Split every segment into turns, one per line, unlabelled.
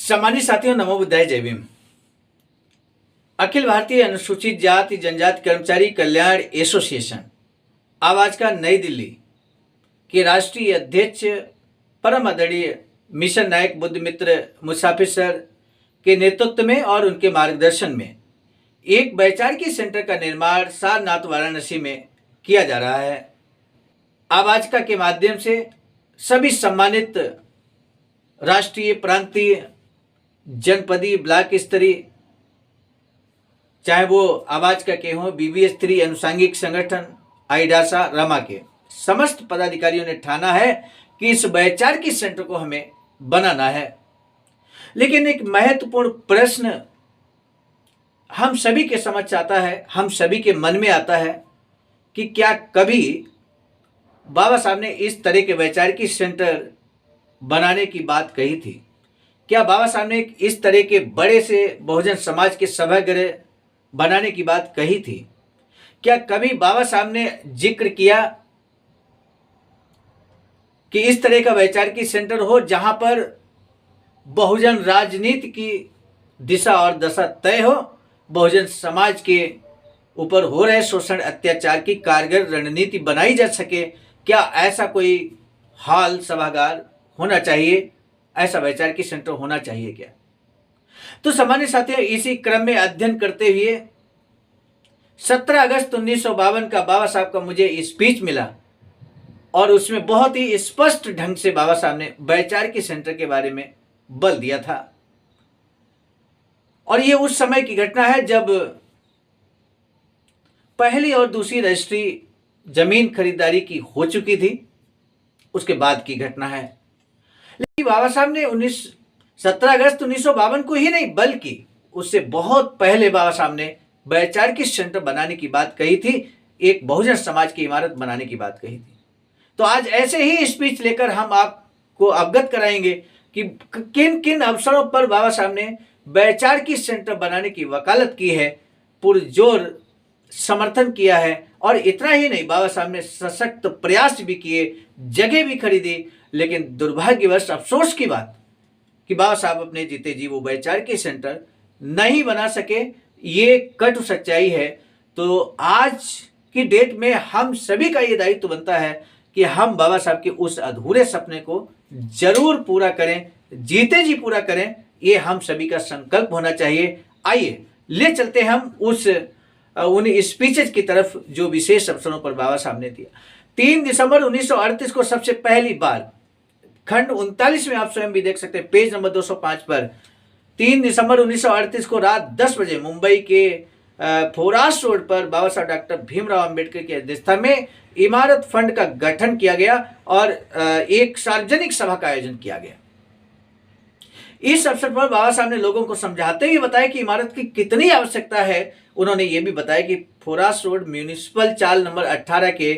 सम्मानित साथियों, नमो बुद्धाय, जय भीम। अखिल भारतीय अनुसूचित जाति जनजाति कर्मचारी कल्याण एसोसिएशन आवाज का नई दिल्ली के राष्ट्रीय अध्यक्ष परम आदरणीय मिशन नायक बुद्ध मित्र मुसाफिर सर के नेतृत्व में और उनके मार्गदर्शन में एक वैचारिकी सेंटर का निर्माण सारनाथ वाराणसी में किया जा रहा है। आवाजका के माध्यम से सभी सम्मानित राष्ट्रीय, प्रांतीय, जनपदीय, ब्लॉक स्तरीय, चाहे वो आवाजका के हों, बीबी स्तरीय अनुसांगिक संगठन, आईडासा, रमा के समस्त पदाधिकारियों ने ठाना है कि इस वैचारिकी सेंटर को हमें बनाना है। लेकिन एक महत्वपूर्ण प्रश्न हम सभी के समझ आता है, हम सभी के मन में आता है कि क्या कभी बाबा साहब ने इस तरह के वैचारिकी सेंटर बनाने की बात कही थी? क्या बाबा साहब ने इस तरह के बड़े से बहुजन समाज के सभागृह बनाने की बात कही थी? क्या कभी बाबा साहब ने जिक्र किया कि इस तरह का वैचारिकी सेंटर हो जहां पर बहुजन राजनीति की दिशा और दशा तय हो, बहुजन समाज के ऊपर हो रहे शोषण अत्याचार की कारगर रणनीति बनाई जा सके? क्या ऐसा कोई हॉल, सभागार होना चाहिए? ऐसा वैचारिकी सेंटर होना चाहिए क्या? तो सामान्य साथियों, इसी क्रम में अध्ययन करते हुए 17 अगस्त 1952 का बाबा साहब का मुझे स्पीच मिला और उसमें बहुत ही स्पष्ट ढंग से बाबा साहब ने वैचारिकी सेंटर के बारे में बल दिया था। और ये उस समय की घटना है जब पहली और दूसरी रजिस्ट्री जमीन खरीदारी की हो चुकी थी, उसके बाद की घटना है। लेकिन बाबा साहब ने 17 अगस्त 1952 को ही नहीं, बल्कि उससे बहुत पहले बाबा साहब ने वैचारिकी सेंटर बनाने की बात कही थी, एक बहुजन समाज की इमारत बनाने की बात कही थी। तो आज ऐसे ही स्पीच लेकर हम आपको अवगत कराएंगे कि किन किन अवसरों पर बाबा साहब ने वैचारिकी सेंटर बनाने की वकालत की है, पुरजोर समर्थन किया है। और इतना ही नहीं, बाबा साहब ने सशक्त प्रयास भी किए, जगह भी खरीदी। लेकिन दुर्भाग्यवश अफसोस की बात कि बाबा साहब अपने जीते जी वो वैचारिकी सेंटर नहीं बना सके, ये कटु सच्चाई है। तो आज की डेट में हम सभी का ये दायित्व बनता है कि हम बाबा साहब के उस अधूरे सपने को जरूर पूरा करें, जीते जी पूरा करें। ये हम सभी का संकल्प होना चाहिए। आइए ले चलते हम उन स्पीचेज की तरफ जो विशेष अवसरों पर बाबा साहब ने दिया। 3 दिसंबर 1938 को सबसे पहली बार, खंड 39 में आप स्वयं भी देख सकते हैं, पेज नंबर 205 पर, 3 दिसंबर 1938 को रात 10 बजे मुंबई के फोरास रोड पर बाबा साहब डॉक्टर भीमराव अंबेडकर की अध्यक्षता में इमारत फंड का गठन किया गया और एक सार्वजनिक सभा का आयोजन किया गया। इस अवसर पर बाबा साहब ने लोगों को समझाते हुए बताया कि इमारत की कितनी आवश्यकता है। उन्होंने ये भी बताया कि फोरास रोड म्यूनिसिपल चाल नंबर 18 के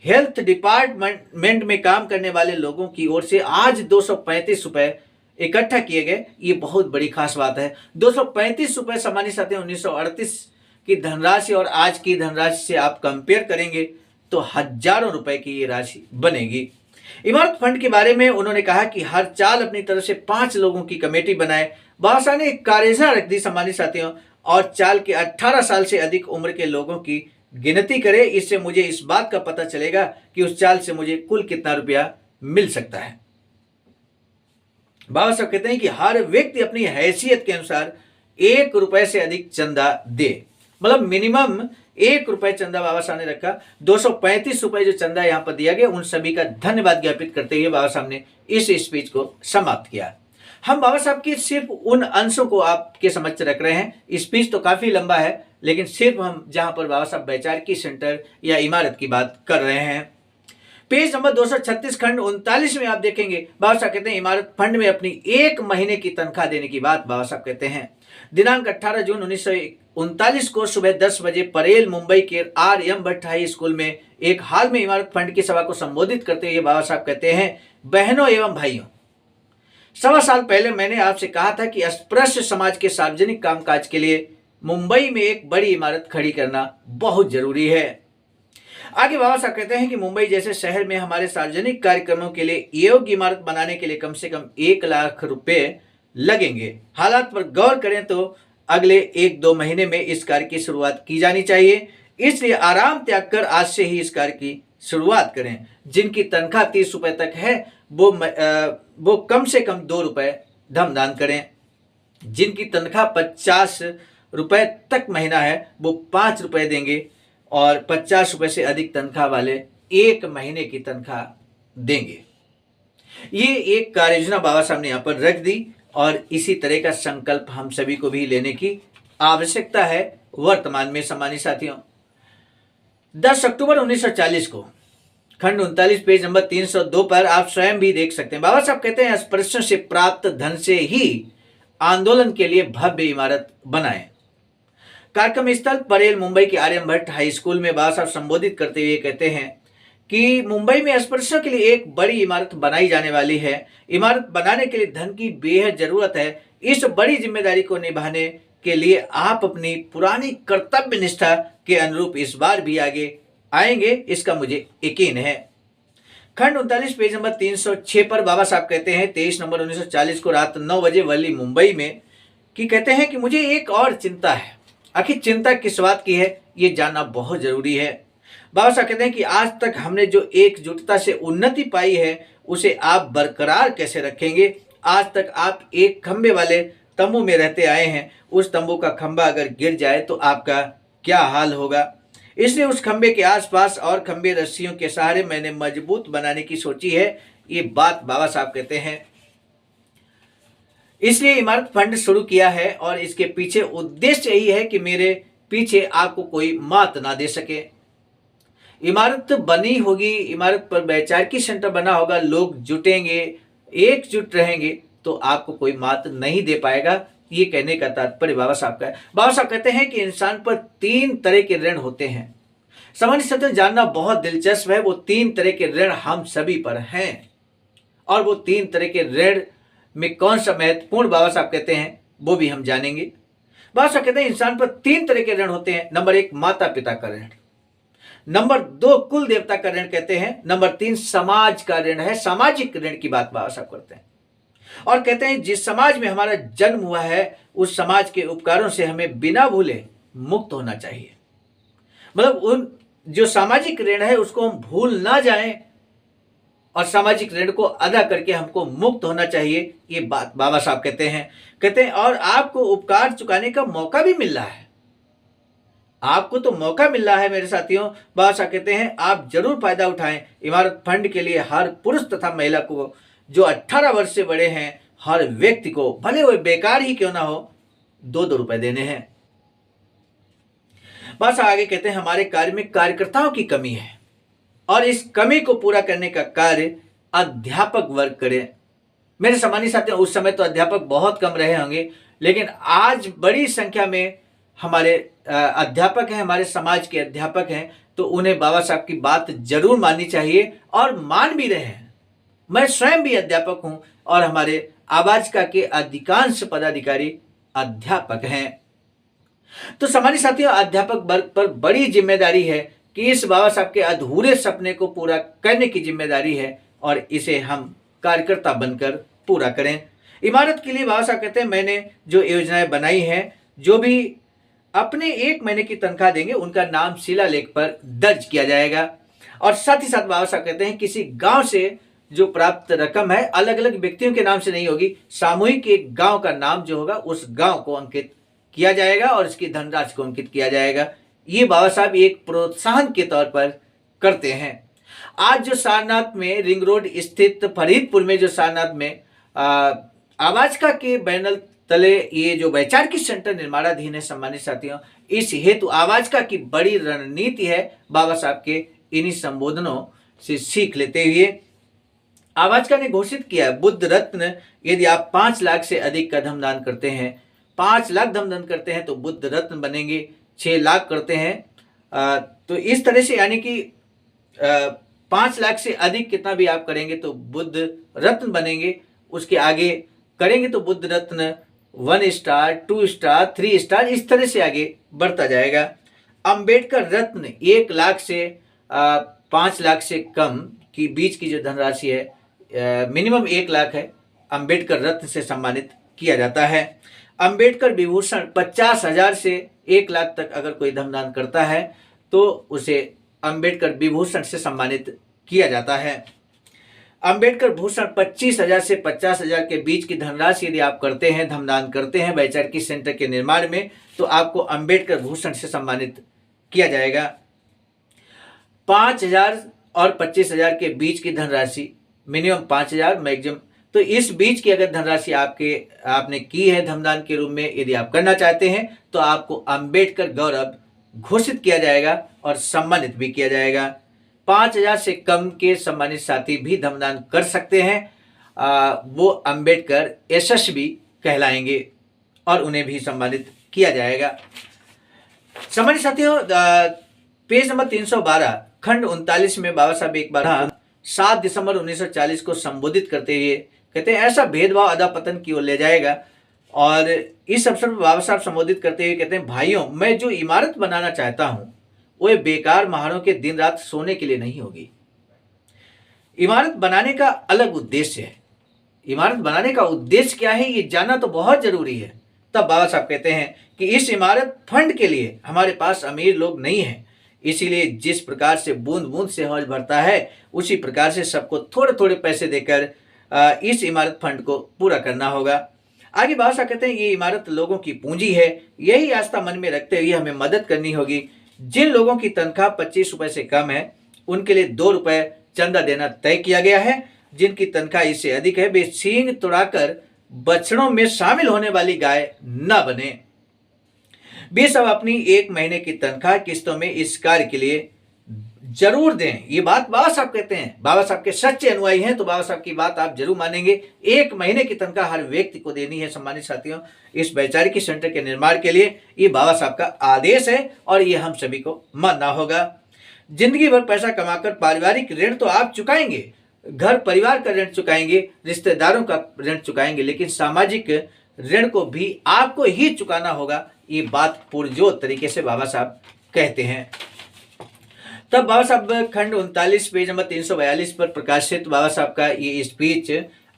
हेल्थ डिपार्टमेंट में काम करने वाले लोगों की ओर से आज 235 रुपए इकट्ठा किए गए। ये बहुत बड़ी खास बात है। 235 रुपए सामान्य साथियों 1938 की धनराशि और आज की धनराशि से आप कंपेयर करेंगे तो हजारों रुपए की ये राशि बनेगी। इमारत फंड के बारे में उन्होंने कहा कि हर चाल अपनी तरफ से 5 लोगों की कमेटी बनाए। बाबा साहब ने एक कार्ययोजना रख दी सामान्य साथियों, और चाल के 18 साल से अधिक उम्र के लोगों की गिनती करे। इससे मुझे इस बात का पता चलेगा कि उस चाल से मुझे कुल कितना रुपया मिल सकता है। बाबा साहब कहते हैं कि हर व्यक्ति अपनी हैसियत के अनुसार 1 रुपए से अधिक चंदा दे, मतलब मिनिमम 1 रुपए चंदा बाबा साहब ने रखा। 235 रुपए जो चंदा यहाँ पर दिया गया, उन सभी का धन्यवाद ज्ञापित करते हुए बाबा साहब ने इस स्पीच को समाप्त किया। हम बाबा साहब के सिर्फ उन अंशों को आपके समक्ष रख रहे हैं। स्पीच तो काफी लंबा है, लेकिन सिर्फ हम जहां पर बाबा साहब वैचारिकी सेंटर या इमारत की बात कर रहे हैं। पेज नंबर 236 खंड 39 में आप देखेंगे बाबा साहब कहते हैं इमारत फंड में अपनी 1 महीने की तनख्वाह देने की बात बाबा साहब कहते हैं। दिनांक 18 जून 1939 को सुबह 10 बजे परेल मुंबई के RM भट्ट हाई स्कूल में एक हाल में इमारत फंड की सभा को संबोधित करते हुए बाबा साहब कहते हैं, बहनों एवं भाइयों, 1.25 साल पहले मैंने आपसे कहा था कि अस्पृश्य समाज के सार्वजनिक कामकाज के लिए मुंबई में एक बड़ी इमारत खड़ी करना बहुत जरूरी है। आगे बाबा साहब कहते हैं कि मुंबई जैसे शहर में हमारे सार्वजनिक कार्यक्रमों के लिए योग्य इमारत बनाने के लिए कम से कम 1 लाख रुपए लगेंगे। हालात पर गौर करें तो अगले 1-2 महीने में इस कार्य की शुरुआत की जानी चाहिए। इसलिए आराम त्याग कर आज से ही इस कार्य की शुरुआत करें। जिनकी तनख्वाह 30 रुपए तक है वो कम से कम 2 रुपए धमदान करें। जिनकी तनख्वाह 50 रुपए तक महीना है वो 5 रुपए देंगे और 50 रुपए से अधिक तनख्वाह वाले 1 महीने की तनख्वाह देंगे। ये एक कार्य योजना बाबा साहब ने यहाँ पर रख दी और इसी तरह का संकल्प हम सभी को भी लेने की आवश्यकता है वर्तमान में। सम्मानित साथियों, 10 अक्टूबर 1940 को खंड 39 पेज नंबर 302 पर आप स्वयं भी देख सकते हैं। बाबा साहब कहते हैं अस्पृश्यों से प्राप्त धन से ही आंदोलन के लिए भव्य इमारत बनाएं। कार्यक्रम स्थल परेल मुंबई के आर्यन भट्ट हाई स्कूल में बाबा साहब संबोधित करते हुए कहते हैं कि मुंबई में अस्पृश्यों के लिए एक बड़ी इमारत बनाई जाने वाली है। इमारत बनाने के लिए धन की बेहद जरूरत है। इस बड़ी जिम्मेदारी को निभाने के लिए आप अपनी पुरानी कर्तव्य निष्ठा के अनुरूप इस बार भी आगे आएंगे, इसका मुझे यकीन है। खंड 39 पेज नंबर 306 पर बाबा साहब कहते हैं 23 नवंबर 1940 को रात 9 बजे वर्ली मुंबई में कि कहते हैं कि मुझे एक और चिंता है। आखिर चिंता किस बात की है ये जानना बहुत जरूरी है। बाबा साहब कहते हैं कि आज तक हमने जो एकजुटता से उन्नति पाई है उसे आप बरकरार कैसे रखेंगे। आज तक आप एक खंबे वाले तंबू में रहते आए हैं। उस तंबू का खंबा अगर गिर जाए तो आपका क्या हाल होगा। इसलिए उस खंबे के आसपास और खंबे रस्सियों के सहारे मैंने मजबूत बनाने की सोची है। ये बात बाबा साहब कहते हैं। इसलिए इमारत फंड शुरू किया है और इसके पीछे उद्देश्य यही है कि मेरे पीछे आपको कोई मात ना दे सके। इमारत बनी होगी, इमारत पर वैचारिक सेंटर बना होगा, लोग जुटेंगे, एकजुट रहेंगे तो आपको कोई मात नहीं दे पाएगा। ये कहने का तात्पर्य बाबा साहब का है। बाबा साहब कहते हैं कि इंसान पर 3 तरह के ऋण होते हैं। सामान्य सत्य जानना बहुत दिलचस्प है। वो 3 तरह के ऋण हम सभी पर हैं और वो 3 तरह के ऋण में कौन सा महत्वपूर्ण बाबा साहब कहते हैं वो भी हम जानेंगे। बाबा साहब कहते हैं इंसान पर 3 तरह के ऋण होते हैं। नंबर 1 माता पिता का ऋण, नंबर 2 कुल देवता का ऋण कहते हैं, नंबर 3 समाज का ऋण है। सामाजिक ऋण की बात बाबा साहब करते हैं और कहते हैं जिस समाज में हमारा जन्म हुआ है उस समाज के उपकारों से हमें बिना भूले मुक्त होना चाहिए। मतलब उन जो सामाजिक ऋण है उसको हम भूल ना जाएं और सामाजिक ऋण को अदा करके हमको मुक्त होना चाहिए। ये बात बाबा साहब कहते हैं और आपको उपकार चुकाने का मौका भी मिल रहा है। आपको तो मौका मिल रहा है मेरे साथियों। बाबा साहब कहते हैं आप जरूर फायदा उठाएं। इमारत फंड के लिए हर पुरुष तथा महिला को जो 18 वर्ष से बड़े हैं हर व्यक्ति को भले वो बेकार ही क्यों ना हो 2-2 रुपए देने हैं। बाबा साहब आगे कहते हैं हमारे कार्य में कार्यकर्ताओं की कमी है और इस कमी को पूरा करने का कार्य अध्यापक वर्ग करे। मेरे सामान्य साथियों उस समय तो अध्यापक बहुत कम रहे होंगे लेकिन आज बड़ी संख्या में हमारे अध्यापक हैं, हमारे समाज के अध्यापक हैं, तो उन्हें बाबा साहब की बात जरूर माननी चाहिए और मान भी रहे हैं। मैं स्वयं भी अध्यापक हूं और हमारे आवाजका के अधिकांश पदाधिकारी अध्यापक हैं। तो सामान्य साथियों अध्यापक वर्ग पर बड़ी जिम्मेदारी है कि इस बाबा साहब के अधूरे सपने को पूरा करने की जिम्मेदारी है और इसे हम कार्यकर्ता बनकर पूरा करें। इमारत के लिए बाबा साहब कहते हैं मैंने जो योजनाएं बनाई हैं, जो भी अपने 1 महीने की तनख्वाह देंगे उनका नाम शिलालेख पर दर्ज किया जाएगा। और साथ ही साथ बाबा साहब कहते हैं किसी गांव से जो प्राप्त रकम है अलग अलग व्यक्तियों के नाम से नहीं होगी, सामूहिक एक गांव का नाम जो होगा उस गांव को अंकित किया जाएगा और इसकी धनराशि को अंकित किया जाएगा। ये बाबा साहब एक प्रोत्साहन के तौर पर करते हैं। आज जो सारनाथ में रिंग रोड स्थित फरीदपुर में जो सारनाथ में आवाजका के बैनर तले ये जो वैचारिक सेंटर निर्माणाधीन है सम्मानित साथियों, इस हेतु आवाजका की बड़ी रणनीति है। बाबा साहब के इन्हीं संबोधनों से सीख लेते हुए आवाजका ने घोषित किया बुद्ध रत्न। यदि आप 5 लाख से अधिक का धमदान करते हैं, 5 लाख धमदान करते हैं तो बुद्ध रत्न बनेंगे, 6 लाख करते हैं तो इस तरह से यानी कि 5 लाख से अधिक कितना भी आप करेंगे तो बुद्ध रत्न बनेंगे। उसके आगे करेंगे तो बुद्ध रत्न 1 स्टार 2 स्टार 3 स्टार इस तरह से आगे बढ़ता जाएगा। अंबेडकर रत्न 1 लाख से 5 लाख से कम की बीच की जो धनराशि है मिनिमम 1 लाख है, अंबेडकर रत्न से सम्मानित किया जाता है। अंबेडकर विभूषण 50,000 से 1 लाख तक अगर कोई धनदान करता है तो उसे अंबेडकर विभूषण से सम्मानित किया जाता है। अंबेडकर भूषण 25,000 से 50,000 के बीच की धनराशि यदि आप करते हैं, धनदान करते हैं वैचारिक सेंटर के निर्माण में, तो आपको अंबेडकर भूषण से सम्मानित किया जाएगा। 5,000 और 25,000 के बीच की धनराशि, मिनिमम 5,000 मैक्सिमम, तो इस बीच की अगर धनराशि आपने की है धनदान के रूप में, यदि आप करना चाहते हैं तो आपको अंबेडकर गौरव घोषित किया जाएगा और सम्मानित भी किया जाएगा। 5,000 से कम के सम्मानित साथी भी धनदान कर सकते हैं, वो अंबेडकर यशस्वी कहलाएंगे और उन्हें भी सम्मानित किया जाएगा। सम्मानित साथियों, पेज नंबर 312 खंड 39 में बाबा साहब एक बार 7 दिसंबर 1940 को संबोधित करते हुए कहते हैं, ऐसा भेदभाव अधःपतन की ओर ले जाएगा। और इस अवसर पर बाबा साहब संबोधित करते हुए कहते हैं, भाइयों, मैं जो इमारत बनाना चाहता हूं वो बेकार महारों के दिन रात सोने के लिए नहीं होगी। इमारत बनाने का अलग उद्देश्य है। इमारत बनाने का उद्देश्य क्या है ये जानना तो बहुत जरूरी है। तब बाबा साहब कहते हैं कि इस इमारत फंड के लिए हमारे पास अमीर लोग नहीं हैं, इसीलिए जिस प्रकार से बूंद बूंद से हौज भरता है उसी प्रकार से सबको थोड़े थोड़े पैसे देकर इस इमारत फंड को पूरा करना होगा। आगे बाबा साहब कहते हैं, ये इमारत लोगों की पूंजी है, यही आस्था मन में रखते हुए हमें मदद करनी होगी। जिन लोगों की तनख्वाह 25 रुपए से कम है उनके लिए 2 रुपए चंदा देना तय किया गया है। जिनकी तनख्वाह इससे अधिक है वे सींग तुड़ाकर बछड़ों में शामिल होने वाली गाय न बने। वे सब अपनी 1 महीने की तनख्वाह किस्तों में इस कार्य के लिए जरूर दें। ये बात बाबा साहब कहते हैं। बाबा साहब के सच्चे अनुयायी हैं तो बाबा साहब की बात आप जरूर मानेंगे। 1 महीने की तनख्वाह हर व्यक्ति को देनी है। सम्मानित साथियों, इस वैचारिक सेंटर के निर्माण के लिए ये बाबा साहब का आदेश है और ये हम सभी को मानना होगा। जिंदगी भर पैसा कमाकर पारिवारिक ऋण तो आप चुकाएंगे, घर परिवार का ऋण चुकाएंगे, रिश्तेदारों का ऋण चुकाएंगे, लेकिन सामाजिक ऋण को भी आपको ही चुकाना होगा। ये बात पुरजोर तरीके से बाबा साहब कहते हैं। तब बाबा साहब खंड 39 पेज नंबर 342 पर प्रकाशित बाबा साहब का ये स्पीच,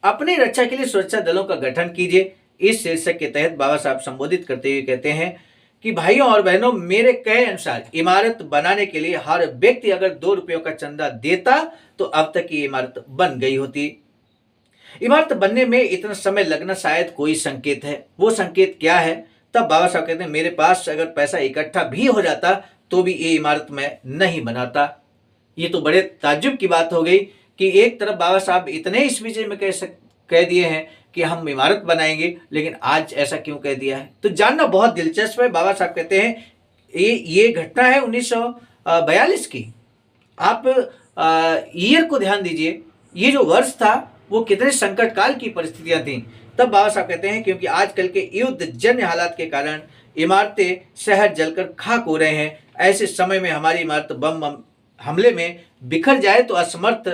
अपनी रक्षा के लिए सुरक्षा दलों का गठन कीजिए, इस शीर्षक के तहत बाबा साहब संबोधित करते हुए कहते हैं कि भाइयों और बहनों, मेरे कहे अनुसार इमारत बनाने के लिए हर व्यक्ति अगर 2 रुपयों का चंदा देता तो अब तक ये इमारत बन गई होती। इमारत बनने में इतना समय लगना शायद कोई संकेत है। वो संकेत क्या है? तब बाबा साहब कहते हैं, मेरे पास अगर पैसा इकट्ठा भी हो जाता तो भी ये इमारत मैं नहीं बनाता। ये तो बड़े ताज्जुब की बात हो गई कि एक तरफ बाबा साहब इतने इस विषय में कह दिए हैं कि हम इमारत बनाएंगे, लेकिन आज ऐसा क्यों कह दिया है? तो जानना बहुत दिलचस्प है। बाबा साहब कहते हैं ये घटना है 1942 की। आप ईयर को ध्यान दीजिए, ये जो वर्ष था वो कितने संकट काल की परिस्थितियां थी। तब बाबा साहब कहते हैं क्योंकि आजकल के युद्ध जन्य हालात के कारण इमारतें शहर जलकर खाक हो रहे हैं, ऐसे समय में हमारी इमारत बम हमले में बिखर जाए तो असमर्थ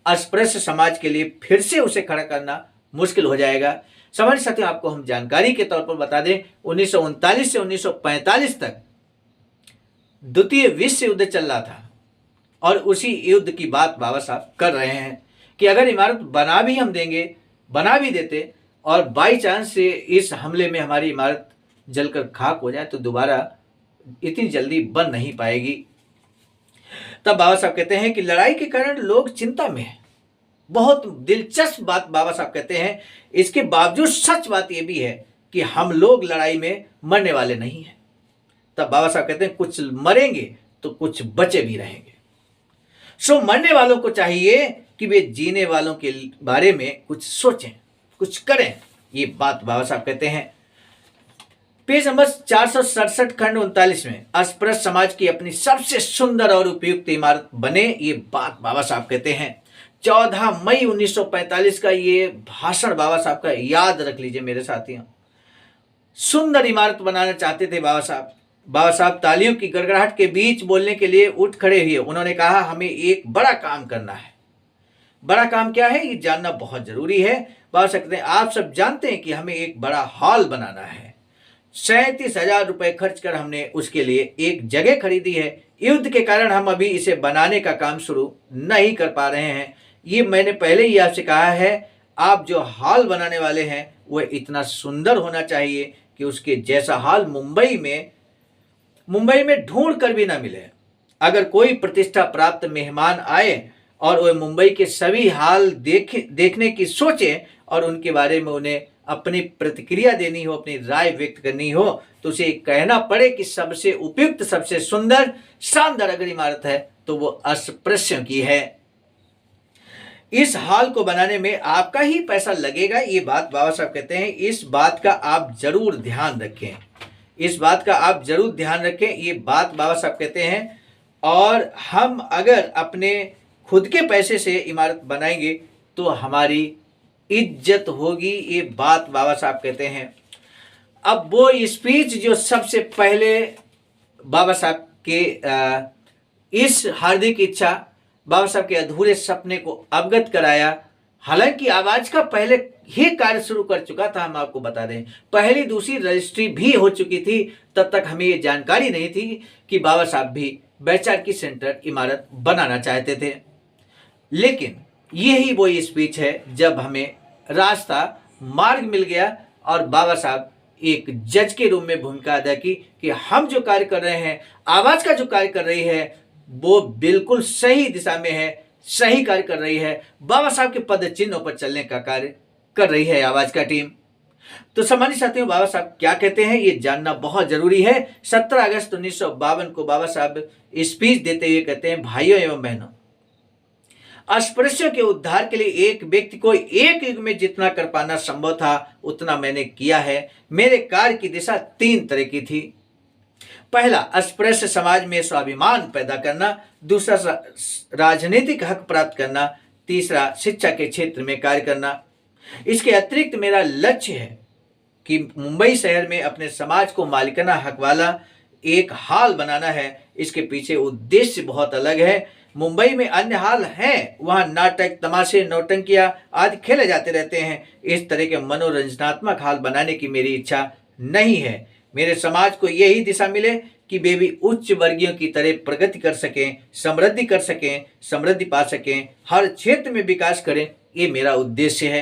अस्पृश्य समाज के लिए फिर से उसे खड़ा करना मुश्किल हो जाएगा। समझ सकते हैं, आपको हम जानकारी के तौर पर बता दें, 1939 से 1945 तक द्वितीय विश्व युद्ध चल रहा था और उसी युद्ध की बात बाबा साहब कर रहे हैं कि अगर इमारत बना भी देते और बाई चांस से इस हमले में हमारी इमारत जलकर खाक हो जाए तो दोबारा इतनी जल्दी बन नहीं पाएगी। तब बाबा साहब कहते हैं कि लड़ाई के कारण लोग चिंता में हैं। बहुत दिलचस्प बात बाबा साहब कहते हैं। इसके बावजूद सच बात यह भी है कि हम लोग लड़ाई में मरने वाले नहीं हैं। तब बाबा साहब कहते हैं कुछ मरेंगे तो कुछ बचे भी रहेंगे। सो मरने वालों को चाहिए कि वे जीने वालों के बारे में कुछ सोचें, कुछ करें। ये बात बाबा साहब कहते हैं। पेज नंबर 467 खंड 39 में अस्पृश्य समाज की अपनी सबसे सुंदर और उपयुक्त इमारत बने, ये बात बाबा साहब कहते हैं। 14 मई 1945 का ये भाषण बाबा साहब का याद रख लीजिए मेरे साथियों। सुंदर इमारत बनाना चाहते थे बाबा साहब। बाबा साहब तालियों की गड़गड़ाहट के बीच बोलने के लिए उठ खड़े हुए। उन्होंने कहा, हमें एक बड़ा काम करना है। बड़ा काम क्या है ये जानना बहुत जरूरी है। बाबा साहब कहते हैं, आप सब जानते हैं कि हमें एक बड़ा हॉल बनाना है। 37,000 रुपए खर्च कर हमने उसके लिए एक जगह खरीदी है। युद्ध के कारण हम अभी इसे बनाने का काम शुरू नहीं कर पा रहे हैं। ये मैंने पहले ही आपसे कहा है, आप जो हाल बनाने वाले हैं वह इतना सुंदर होना चाहिए कि उसके जैसा हाल मुंबई में ढूंढ कर भी ना मिले। अगर कोई प्रतिष्ठा प्राप्त मेहमान आए और वह मुंबई के सभी हाल देखने की सोचे और उनके बारे में उन्हें अपनी प्रतिक्रिया देनी हो, अपनी राय व्यक्त करनी हो, तो उसे कहना पड़े कि सबसे उपयुक्त, सबसे सुंदर, शानदार अगर इमारत है तो वो अस्पृश्यों की है। इस हाल को बनाने में आपका ही पैसा लगेगा, ये बात बाबा साहब कहते हैं। इस बात का आप जरूर ध्यान रखें, इस बात का आप जरूर ध्यान रखें, ये बात बाबा साहब कहते हैं। और हम अगर अपने खुद के पैसे से इमारत बनाएंगे तो हमारी इज्जत होगी, ये बात बाबा साहब कहते हैं। अब वो स्पीच जो सबसे पहले बाबा साहब के इस हार्दिक इच्छा, बाबा साहब के अधूरे सपने को अवगत कराया। हालांकि आवाज का पहले ही कार्य शुरू कर चुका था, हम आपको बता दें, पहली दूसरी रजिस्ट्री भी हो चुकी थी। तब तक हमें ये जानकारी नहीं थी कि बाबा साहब भी वैचारिकी सेंटर इमारत बनाना चाहते थे। लेकिन यही वो स्पीच है जब हमें रास्ता, मार्ग मिल गया और बाबा साहब एक जज के रूप में भूमिका अदा की कि हम जो कार्य कर रहे हैं, आवाज का जो कार्य कर रही है वो बिल्कुल सही दिशा में है, सही कार्य कर रही है, बाबा साहब के पद चिन्हों पर चलने का कार्य कर रही है आवाज का टीम। तो सम्मानित साथियों, बाबा साहब क्या कहते हैं ये जानना बहुत जरूरी है। 17 अगस्त 1952 को बाबा साहब स्पीच देते हुए कहते हैं, भाइयों एवं बहनों, अस्पृश्यों के उद्धार के लिए एक व्यक्ति को एक युग में जितना कर पाना संभव था उतना मैंने किया है। मेरे कार्य की दिशा 3 तरह की थी। पहला, अस्पृश्य समाज में स्वाभिमान पैदा करना। दूसरा, राजनीतिक हक प्राप्त करना। तीसरा, शिक्षा के क्षेत्र में कार्य करना। इसके अतिरिक्त मेरा लक्ष्य है कि मुंबई शहर में अपने समाज को मालिकाना हक वाला एक हाल बनाना है। इसके पीछे उद्देश्य बहुत अलग है। मुंबई में अन्य हाल हैं, वहां नाटक, तमाशे, नौटंकियां आदि खेले जाते रहते हैं। इस तरह के मनोरंजनात्मक हाल बनाने की मेरी इच्छा नहीं है। मेरे समाज को यही दिशा मिले कि वे भी उच्च वर्गीयों की तरह प्रगति कर सकें, समृद्धि कर सकें, समृद्धि पा सकें, हर क्षेत्र में विकास करें, ये मेरा उद्देश्य है।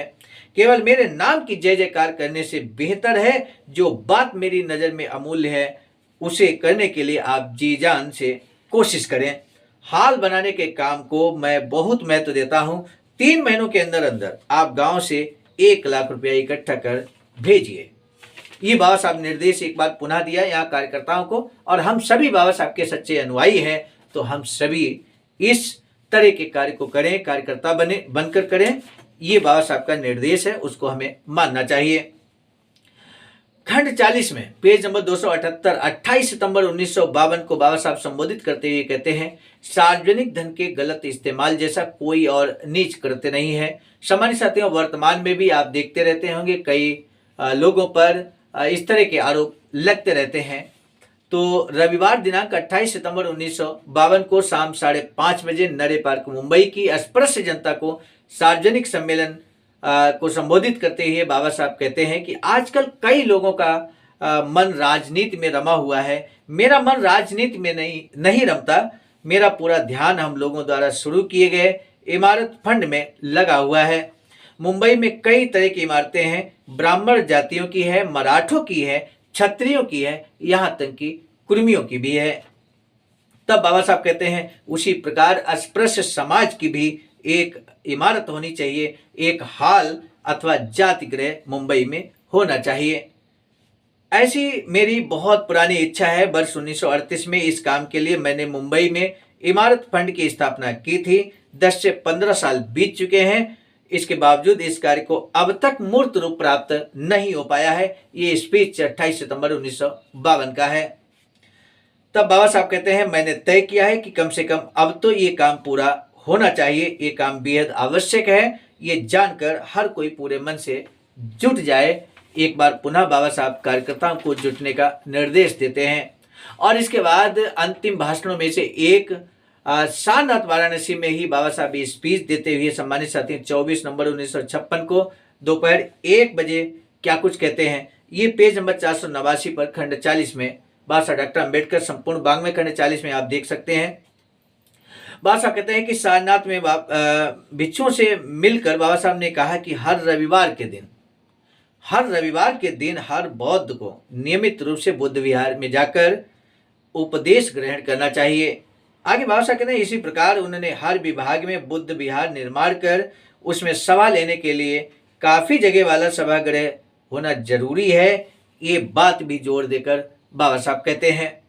केवल मेरे नाम की जय जयकार करने से बेहतर है जो बात मेरी नज़र में अमूल्य है उसे करने के लिए आप जी जान से कोशिश करें। हाल बनाने के काम को मैं बहुत महत्व देता हूँ। 3 महीनों के अंदर अंदर आप गांव से 1 लाख रुपया इकट्ठा कर भेजिए। ये बाबा साहब निर्देश एक बार पुनः दिया यहाँ कार्यकर्ताओं को, और हम सभी बाबा साहब के सच्चे अनुयायी हैं तो हम सभी इस तरह के कार्य को करें, कार्यकर्ता बनकर करें। ये बाबा साहब का निर्देश है, उसको हमें मानना चाहिए। खंड 40 में पेज नंबर 278, 28 सितंबर 1952 को बाबा साहब संबोधित करते हुए कहते हैं, सार्वजनिक धन के गलत इस्तेमाल जैसा कोई और नीच करते नहीं है। सामान्य साथियों, वर्तमान में भी आप देखते रहते होंगे कई लोगों पर इस तरह के आरोप लगते रहते हैं। तो रविवार दिनांक 28 सितंबर 1952 को शाम 5:30 बजे नरे पार्क मुंबई की अस्पृश्य जनता को सार्वजनिक सम्मेलन को संबोधित करते हुए बाबा साहब कहते हैं कि आजकल कई लोगों का मन राजनीति में रमा हुआ है। मेरा मन राजनीति में नहीं रमता। मेरा पूरा ध्यान हम लोगों द्वारा शुरू किए गए इमारत फंड में लगा हुआ है। मुंबई में कई तरह की इमारतें हैं, ब्राह्मण जातियों की है, मराठों की है, क्षत्रियों की है, यहाँ तक कि कुर्मियों की भी है। तब बाबा साहब कहते हैं उसी प्रकार अस्पृश्य समाज की भी एक इमारत होनी चाहिए, एक हॉल अथवा जाति गृह मुंबई में होना चाहिए। ऐसी मेरी बहुत पुरानी इच्छा है। वर्ष 1938 में इस काम के लिए मैंने मुंबई में इमारत फंड की स्थापना की थी। 10 से 15 साल बीत चुके हैं, इसके बावजूद इस कार्य को अब तक मूर्त रूप प्राप्त नहीं हो पाया है। ये स्पीच 28 सितंबर 1952 का है। तब बाबा साहब कहते हैं मैंने तय किया है कि कम से कम अब तो ये काम पूरा होना चाहिए, ये काम बेहद आवश्यक है। ये जानकर हर कोई पूरे मन से जुट जाए। एक बार पुनः बाबा साहब कार्यकर्ताओं को जुटने का निर्देश देते हैं और इसके बाद अंतिम भाषणों में से एक सारनाथ वाराणसी में ही बाबा साहब स्पीच देते हुए सम्मानित साथी 24 नवंबर 1956 को दोपहर 1 बजे क्या कुछ कहते हैं। ये पेज नंबर 489 पर खंड 40 में बाबा साहब डॉक्टर अम्बेडकर संपूर्ण वाङ्मय खंड 40 में आप देख सकते हैं। बाबा साहब कहते हैं कि सारनाथ में भिक्षुओं से मिलकर बाबा साहब ने कहा कि हर रविवार के दिन हर बौद्ध को नियमित रूप से बुद्ध विहार में जाकर उपदेश ग्रहण करना चाहिए। आगे बाबा साहब कहते हैं इसी प्रकार उन्होंने हर विभाग में बुद्ध विहार निर्माण कर उसमें सभा लेने के लिए काफ़ी जगह वाला सभागृह होना जरूरी है, ये बात भी जोर देकर बाबा साहब कहते हैं।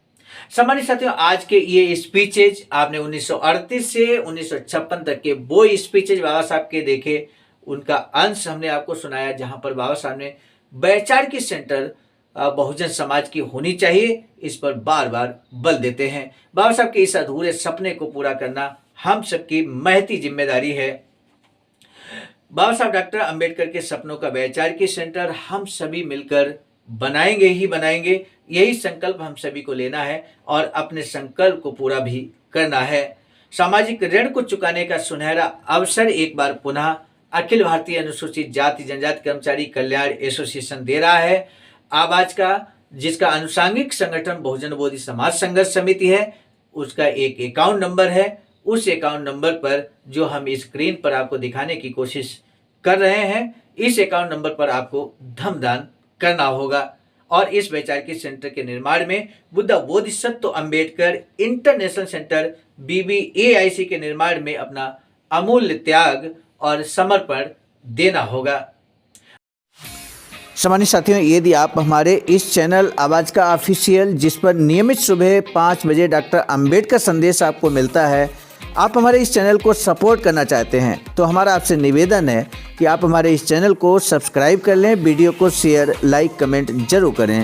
सम्मानित साथियों, आज के ये स्पीचेज आपने 1938 से 1956 तक के वो स्पीचेज बाबा साहब के देखे, उनका अंश हमने आपको सुनाया, जहां पर बाबा साहब ने वैचारिक सेंटर बहुजन समाज की होनी चाहिए, इस पर बार बार बल देते हैं। बाबा साहब के इस अधूरे सपने को पूरा करना हम सबकी महती जिम्मेदारी है। बाबा साहब डॉक्टर अंबेडकर के सपनों का वैचारिक सेंटर हम सभी मिलकर बनाएंगे ही बनाएंगे, यही संकल्प हम सभी को लेना है और अपने संकल्प को पूरा भी करना है। सामाजिक ऋण को चुकाने का सुनहरा अवसर एक बार पुनः अखिल भारतीय अनुसूचित जाति जनजाति कर्मचारी कल्याण एसोसिएशन दे रहा है। आवाज का जिसका अनुषांगिक संगठन बहुजन बोधि समाज संघर्ष समिति है, उसका एक अकाउंट नंबर है। उस अकाउंट नंबर पर जो हम स्क्रीन पर आपको दिखाने की कोशिश कर रहे हैं, इस अकाउंट नंबर पर आपको धमदान करना होगा और इस वैचारिक सेंटर के निर्माण में Buddha Bodhisattva Ambedkar international centre BBAIC के निर्माण में अपना अमूल्य त्याग और समर्पण देना होगा। सम्मानित साथियों, यदि आप हमारे इस चैनल आवाज़ का ऑफिशियल, जिस पर नियमित सुबह 5 बजे डॉक्टर अंबेडकर संदेश आपको मिलता है, आप हमारे इस चैनल को सपोर्ट करना चाहते हैं तो हमारा आपसे निवेदन है कि आप हमारे इस चैनल को सब्सक्राइब कर लें, वीडियो को शेयर लाइक कमेंट जरूर करें।